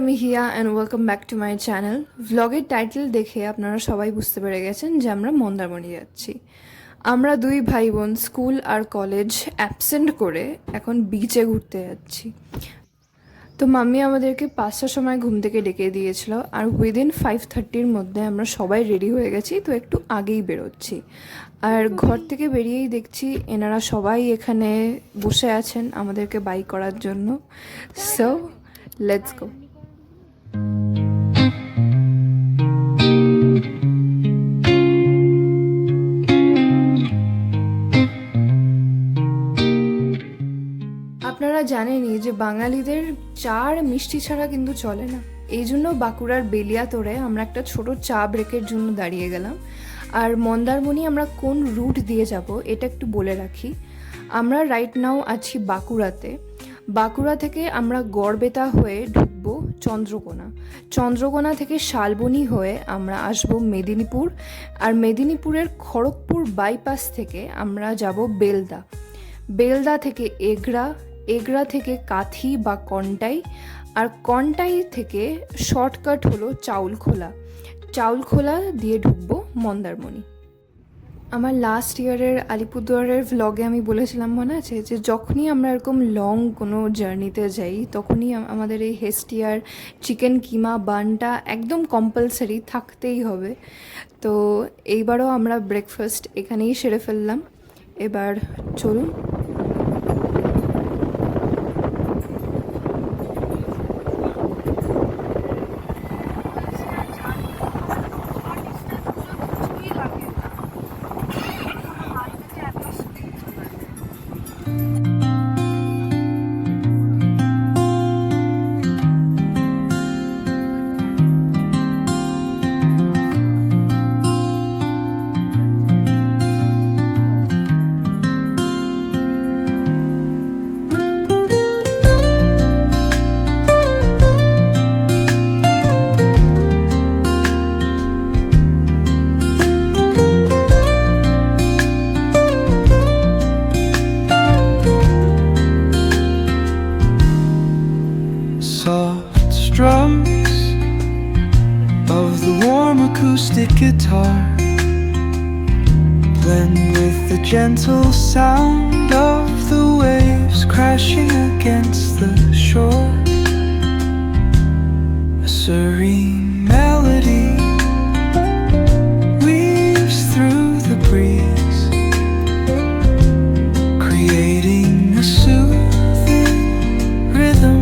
আমি Hiya and welcome back to my channel. ভ্লগের title দেখে আপনারা সবাই বুঝতে পেরে গেছেন যে আমরা মন্দারমণি যাচ্ছি। আমরা দুই ভাই বোন স্কুল আর কলেজ অ্যাবসেন্ট করে এখন বিচে ঘুরতে যাচ্ছি। তো মাম্মি আমাদেরকে 5টার সময় ঘুম থেকে ডেকে দিয়েছিল, আর উইদিন 5:30-র মধ্যে আমরা সবাই রেডি হয়ে গেছি, তো একটু আগেই বেরোচ্ছি। আর ঘর থেকে বেরিয়েই দেখছি এনারা সবাই এখানে বসে আছেন আমাদেরকে বাই করার জন্য। So let's go. আপনারা জানেনই যে বাঙালিদের চা আর মিষ্টি ছাড়া কিন্তু চলে না। এই জন্য বাঁকুড়ার বেলিয়াতোড়ে আমরা একটা ছোট চা ব্রেকের জন্য দাঁড়িয়ে গেলাম। আর মন্দারমণি আমরা কোন রুট দিয়ে যাব এটা একটু বলে রাখি। আমরা রাইট নাও আছি বাঁকুড়াতে। বাঁকুড়া থেকে আমরা গড়বেতা হয়ে ঢুকবো চন্দ্রকোনা। চন্দ্রকোনা থেকে শালবনী হয়ে আমরা আসব মেদিনীপুর। আর মেদিনীপুরের খড়গপুর বাইপাস থেকে আমরা যাব বেলদা। বেলদা থেকে এগরা, এগরা থেকে কাথি বা কন্টাই, আর কন্টাই থেকে শর্টকাট হলো চাউলখোলা। চাউলখোলা দিয়ে ঢুকবো মন্দারমণি। আমার লাস্ট ইয়ারের আলিপুরদুয়ারের ভ্লগে আমি বলেছিলাম, মনে আছে, যে যখনই আমরা এরকম লং কোনো জার্নিতে যাই তখনই আমাদের এই হেস্টিয়ার চিকেন কিমা বানটা একদম কম্পালসারি থাকতেই হবে। তো এইবারও আমরা ব্রেকফাস্ট এখানেই সেরে ফেললাম। এবার চলুন। Soft strums of the warm acoustic guitar blend with the gentle sound of the waves crashing against the shore. A serene melody weaves through the breeze, creating a soothing rhythm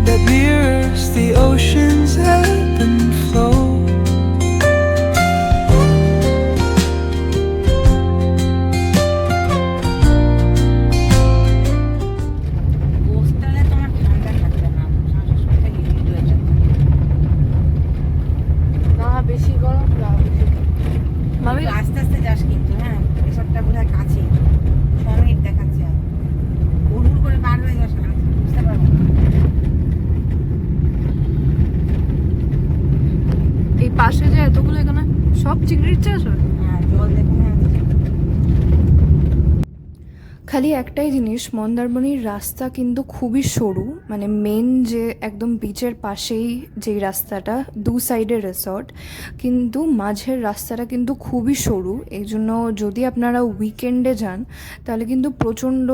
that mirrors the ocean's ebb and flow. কোস্টালে তোমার ঠান্ডা থাকবে না, সবসময় hit হয়ে যাবে। না বেশি গরম না বেশি। মামি আস্তে আস্তে যাস কিন্তু, হ্যাঁ এসবটা বোধ হয় কাছে 6 মিনিট দেখাচ্ছে। হুড় করে পার হয়ে যাস না, বুঝতে পারবো না। এই পাশে যে এতগুলো এখানে সব চিংড়ির চাষ হয়। হ্যাঁ জল দেখুন। খালি একটাই জিনিস, মন্দারমণির রাস্তা কিন্তু খুবই সরু, মানে মেন যে একদম বিচের পাশেই যেই রাস্তাটা, দু সাইডে রিসর্ট, কিন্তু মাঝের রাস্তাটা কিন্তু খুবই সরু। এই জন্য যদি আপনারা উইকেন্ডে যান তাহলে কিন্তু প্রচণ্ড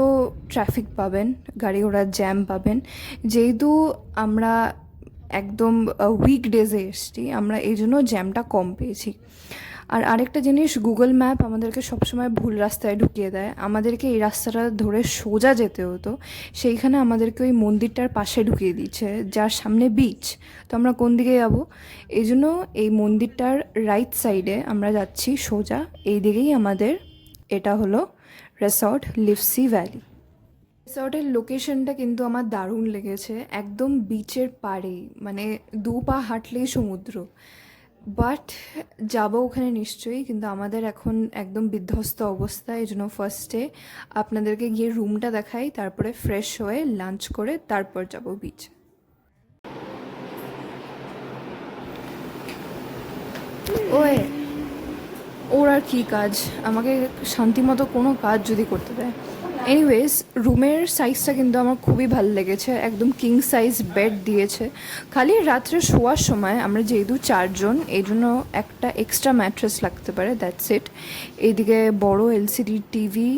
ট্রাফিক পাবেন, গাড়ি ঘোড়ার জ্যাম পাবেন। যেহেতু আমরা একদম উইকডেজে এসছি, আমরা এই জন্য জ্যামটা কম পেয়েছি। আর আরেকটা জিনিস, গুগল ম্যাপ আমাদেরকে সবসময় ভুল রাস্তায় ঢুকিয়ে দেয়। আমাদেরকে এই রাস্তাটা ধরে সোজা যেতে হতো, সেইখানে আমাদেরকে ওই মন্দিরটার পাশে ঢুকিয়ে দিচ্ছে যার সামনে বিচ। তো আমরা কোন দিকে যাব? এই জন্য এই মন্দিরটার রাইট সাইডে আমরা যাচ্ছি সোজা, এই দিকেই আমাদের এটা হলো রিসর্ট লিফসি ভ্যালি। রিসর্টের লোকেশনটা কিন্তু আমার দারুণ লেগেছে, একদম বিচের পাড়েই, মানে 2 পা হাঁটলেই সমুদ্র। বাট যাবো ওখানে নিশ্চয়ই, কিন্তু আমাদের এখন একদম বিধ্বস্ত অবস্থা। এই জন্য ফার্স্টে আপনাদেরকে গিয়ে রুমটা দেখাই, তারপরে ফ্রেশ হয়ে লাঞ্চ করে তারপর যাব বিচ। ওয়ে ওর আর কী কাজ, আমাকে শান্তি মতো কোনো কাজ যদি করতে দেয়। এনিওয়েজ রুমের সাইজটা কিন্তু আমার খুবই ভালো লেগেছে, একদম কিং সাইজ বেড দিয়েছে। খালি রাত্রে শোয়ার সময় আমরা যেহেতু 4 জন, এই জন্য একটা এক্সট্রা ম্যাট্রেস লাগতে পারে, দ্যাটস ইট। এইদিকে বড় এলসিডি টিভি,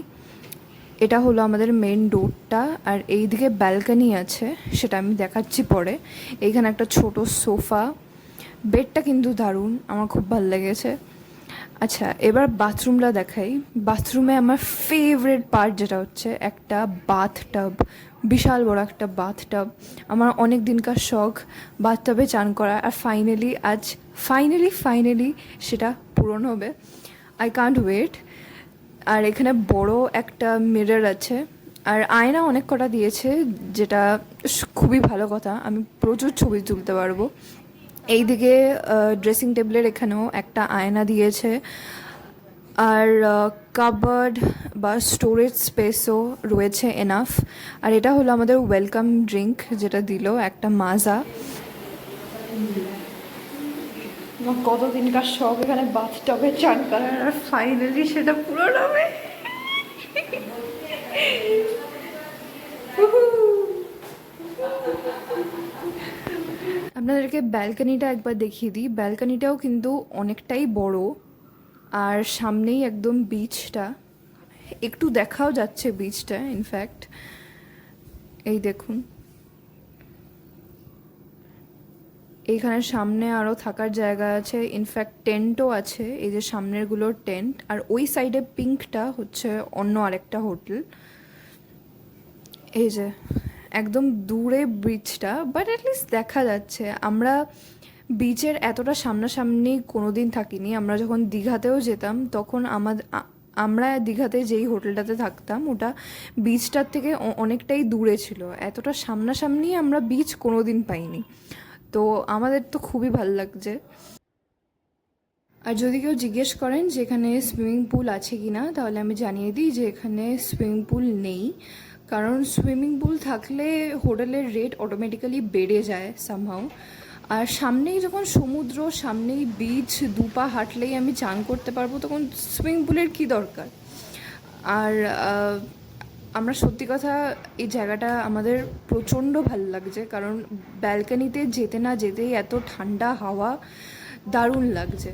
এটা হলো আমাদের মেন ডোরটা, আর এইদিকে ব্যালকনি আছে, সেটা আমি দেখাচ্ছি পরে। এইখানে একটা ছোট সোফা, বেডটা কিন্তু দারুণ, আমার খুব ভালো লেগেছে। আচ্ছা, এবার বাথরুমটা দেখাই। বাথরুমে আমার ফেভারিট পার্ট যেটা হচ্ছে একটা বাথটাব, বিশাল বড় একটা বাথটাব। আমার অনেক দিনকার শখ বাথটাবে চান করা, আর ফাইনালি সেটা পূরণ হবে। I can't wait. আর এখানে বড় একটা মিরর আছে, আর আয়না অনেক কটা দিয়েছে, যেটা খুবই ভালো কথা, আমি প্রচুর ছবি তুলতে পারবো। এইদিকে ড্রেসিং টেবিলের এখানেও একটা আয়না দিয়েছে, আর কাবার্ড বা স্টোরেজ স্পেসও রয়েছে এনাফ। আর এটা হলো আমাদের ওয়েলকাম ড্রিঙ্ক যেটা দিল, একটা মাজা। আমার কতদিনকার শখ এখানে বাথটবে চান করার, আর ফাইনালি সেটা পূরণ হবে। আপনাদেরকে ব্যালকনিটা একবার দেখিয়ে দিই। ব্যালকনিটাও কিন্তু অনেকটাই বড়, আর সামনেই একদম বিচটা, একটু দেখাও যাচ্ছে বিচটা ইনফ্যাক্ট। এই দেখুন, এইখানে সামনে আরও থাকার জায়গা আছে, ইনফ্যাক্ট টেন্টও আছে, এই যে সামনেরগুলোর টেন্ট। আর ওই সাইডে পিঙ্কটা হচ্ছে অন্য আরেকটা হোটেল। এই যে একদম দূরে বিচটা, বাট অ্যাটলিস্ট দেখা যাচ্ছে। আমরা বিচের এতটা সামনাসামনি কোনো দিন থাকিনি। আমরা যখন দীঘাতেও যেতাম, তখন আমরা দীঘাতে যেই হোটেলটাতে থাকতাম, ওটা বিচটার থেকে অনেকটাই দূরে ছিল। এতটা সামনাসামনি আমরা বিচ কোনো দিন পাইনি, তো আমাদের তো খুবই ভালো লাগছে। আর যদি কেউ জিজ্ঞেস করেন যে এখানে সুইমিং পুল আছে কি না, তাহলে আমি জানিয়ে দিই যে এখানে সুইমিং পুল নেই, কারণ সুইমিং পুল থাকলে হোটেলের রেট অটোমেটিক্যালি বেড়ে যায় সামহাউ। আর সামনেই যখন সমুদ্র, সামনেই বিচ, 2 পা হাঁটলেই আমি চান করতে পারবো, তখন সুইমিং পুলের কী দরকার। আর আমরা সত্যি কথা, এই জায়গাটা আমাদের প্রচণ্ড ভালো লাগছে, কারণ ব্যালকনিতে যেতে না যেতেই এত ঠান্ডা হাওয়া, দারুণ লাগছে।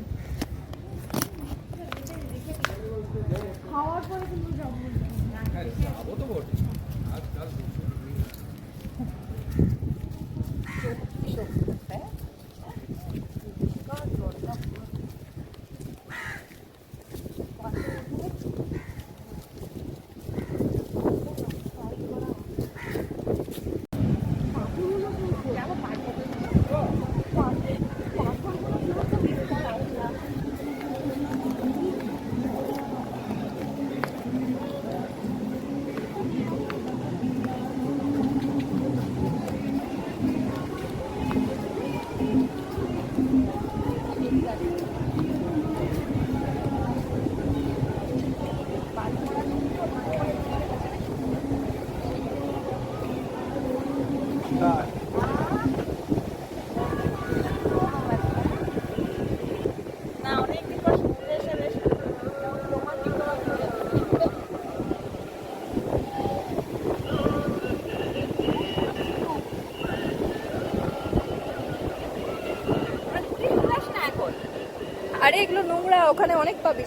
আরে এগুলো নোংরা, ওখানে অনেক পাবি,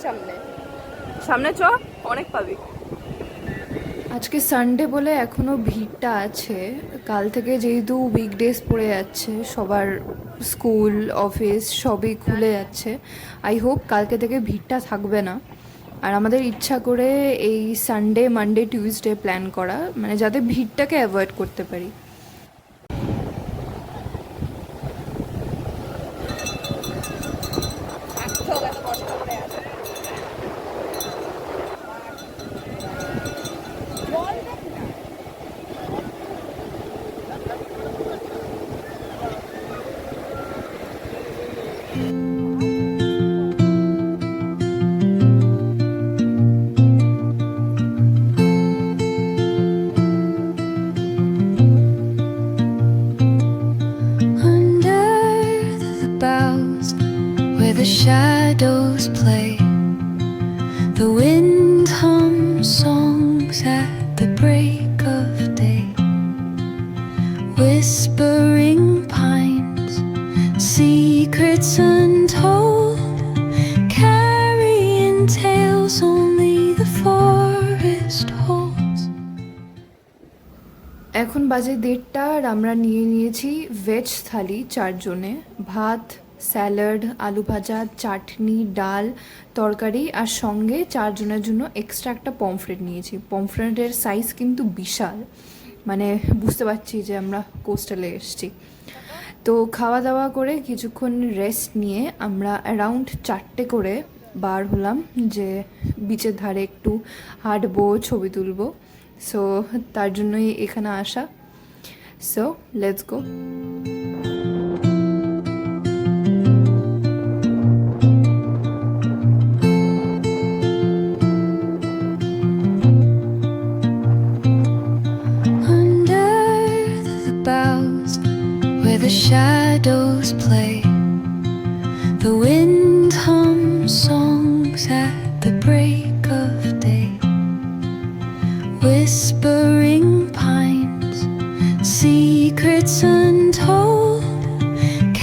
সামনে চ, অনেক পাবি। আজকে সানডে বলে এখনও ভিড়টা আছে। কাল থেকে যেহেতু উইকডেজ পড়ে যাচ্ছে, সবার স্কুল অফিস সবই খুলে যাচ্ছে, আই হোপ কালকে থেকে ভিড়টা থাকবে না। আর আমাদের ইচ্ছা করে এই সানডে, মানডে, টিউসডে প্ল্যান করা, মানে যাতে ভিড়টাকে অ্যাভয়েড করতে পারি। The shadows play, the wind hums songs at the এখন বাজে 1:30 আর আমরা নিয়ে নিয়েছি ভেজ থালি 4 জনে, ভাত, স্যালাড, আলু ভাজা, চাটনি, ডাল, তরকারি আর সঙ্গে 4 জনের জন্য এক্সট্রা একটা পমফ্রেট নিয়েছি। পমফ্রেটের সাইজ কিন্তু বিশাল, মানে বুঝতে পারছি যে আমরা কোস্টালে এসেছি। তো খাওয়া দাওয়া করে কিছুক্ষণ রেস্ট নিয়ে আমরা অ্যারাউন্ড 4টে করে বার হলাম যে বিচের ধারে একটু হাঁটবো, ছবি তুলবো। সো তার জন্যই এখানে আসা। So let's go. Under the boughs where the shadows play, the wind hums songs at the break of day. Whispering pines, secrets untold,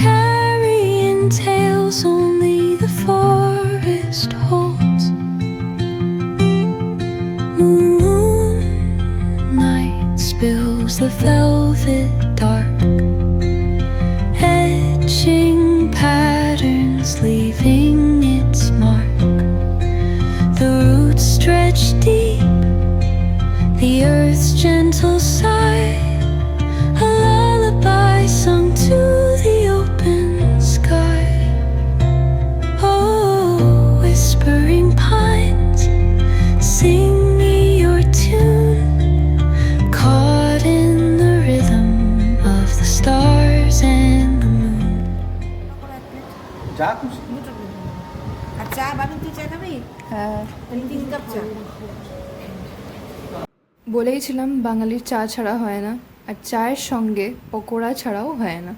carrying tales only the forest holds. Moonlight spills the velvet dark, etching patterns, leaving its mark. The roots stretch deep, the earth's gentle sigh, a lullaby sung to the open sky. Oh, whispering pines, sing me your tune, caught in the rhythm of the stars and the moon. যা খুশি। আর চা বাবু, তুই চা খাবি? হ্যাঁ, 3 cup চা। বলেইছিলাম বাঙালির চা ছাড়া হয় না, আর চায়ের সঙ্গে পকোড়া ছাড়াও হয় না।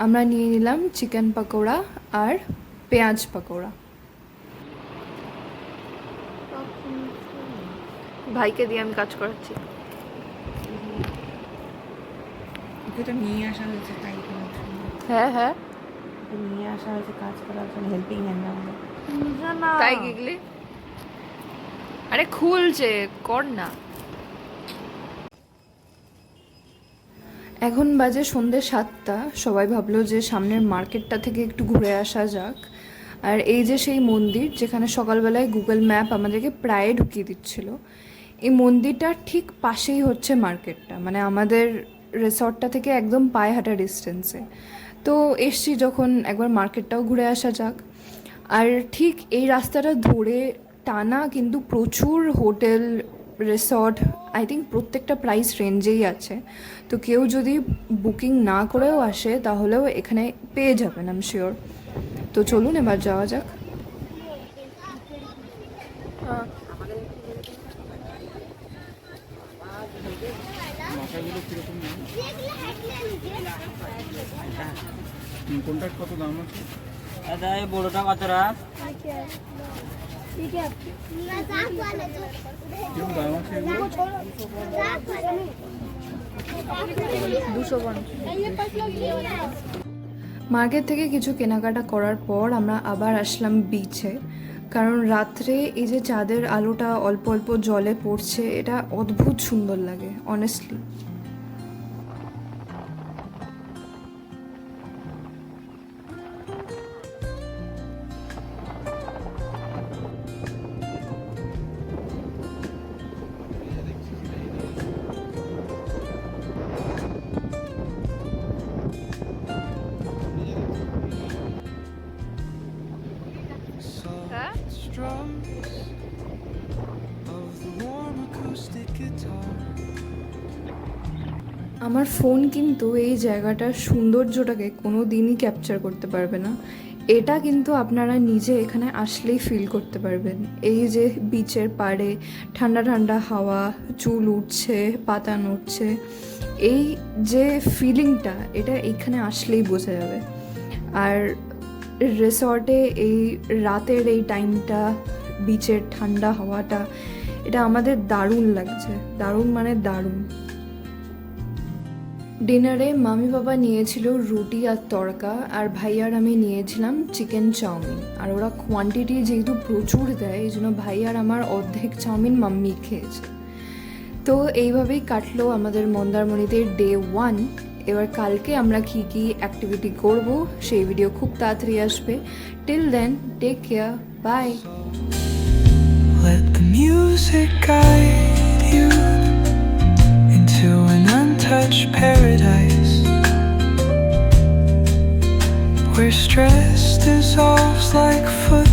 আমরা নিয়ে নিলাম চিকেন পকোড়া আর পেঁয়াজ পকোড়া। ভাইকে দিয়ে আমি কাজ করাচ্ছি। এটা নিয়ে আসা হয়েছে তাই করার জন্য। হ্যাঁ হ্যাঁ, ওকে নিয়ে আসা হয়েছে কাজ করার জন্য, হেল্পিং হ্যান্ড আমাদের। তাই গিগলি, আরে খুলছে, কর না। এখন বাজে সন্ধ্যে 7টা। সবাই ভাবলো যে সামনের মার্কেটটা থেকে একটু ঘুরে আসা যাক। আর এই যে সেই মন্দির যেখানে সকালবেলায় গুগল ম্যাপ আমাদেরকে প্রায় ঢুকিয়ে দিচ্ছিল, এই মন্দিরটার ঠিক পাশেই হচ্ছে মার্কেটটা, মানে আমাদের রিসর্টটা থেকে একদম পায়ে হাঁটা ডিস্টেন্সে। তো এসছি যখন, একবার মার্কেটটাও ঘুরে আসা যাক। আর ঠিক এই রাস্তাটা ধরে টানা কিন্তু প্রচুর হোটেল, রিসর্ট, আই থিঙ্ক প্রত্যেকটা প্রাইস রেঞ্জেই আছে। তো কেউ যদি বুকিং না করেও আসে তাহলেও এখানে পেয়ে যাবেন, আই এম শিওর। তো চলুন এবার যাওয়া যাক। মাথাগুলো কিরকম দাম? কোনটার কত দাম আছে? দাদা এই বড়টা কতটা? কিরকম দাম আছে এগুলো? 250। মার্কেট থেকে কিছু কেনাকাটা করার পর আমরা আবার আসলাম বিচে, কারণ রাত্রে এই যে চাঁদের আলোটা অল্প অল্প জলে পড়ছে, এটা অদ্ভুত সুন্দর লাগে honestly. Soft strums of the warm acoustic guitar. আমার ফোন কিন্তু এই জায়গাটার সৌন্দর্যটাকে কোনো দিনই ক্যাপচার করতে পারবে না। এটা কিন্তু আপনারা নিজে এখানে আসলেই ফিল করতে পারবেন। এই যে বিচের পাড়ে ঠান্ডা ঠান্ডা হাওয়া, চুল উঠছে, পাতা নড়ছে, এই যে ফিলিংটা, এটা এইখানে আসলেই বোঝা যাবে। আর রিসর্টে এই রাতের এই টাইমটা, বিচের ঠান্ডা হাওয়াটা, এটা আমাদের দারুণ লাগছে, দারুণ মানে দারুণ। ডিনারে মামি বাবা নিয়েছিল রুটি আর তড়কা, আর ভাই আর আমি নিয়েছিলাম চিকেন চাউমিন। আর ওরা কোয়ান্টিটি যেহেতু প্রচুর দেয়, এই জন্য ভাই আর আমার অর্ধেক চাউমিন মাম্মি খেয়েছে। তো এইভাবেই কাটলো আমাদের মন্দারমণিতে ডে 1। এবার কালকে আমরা কী কী অ্যাক্টিভিটি করব সেই ভিডিও খুব তাড়াতাড়ি আসবে। Till then take care, bye. Let the music guide you into an untouched paradise where stress dissolves like foot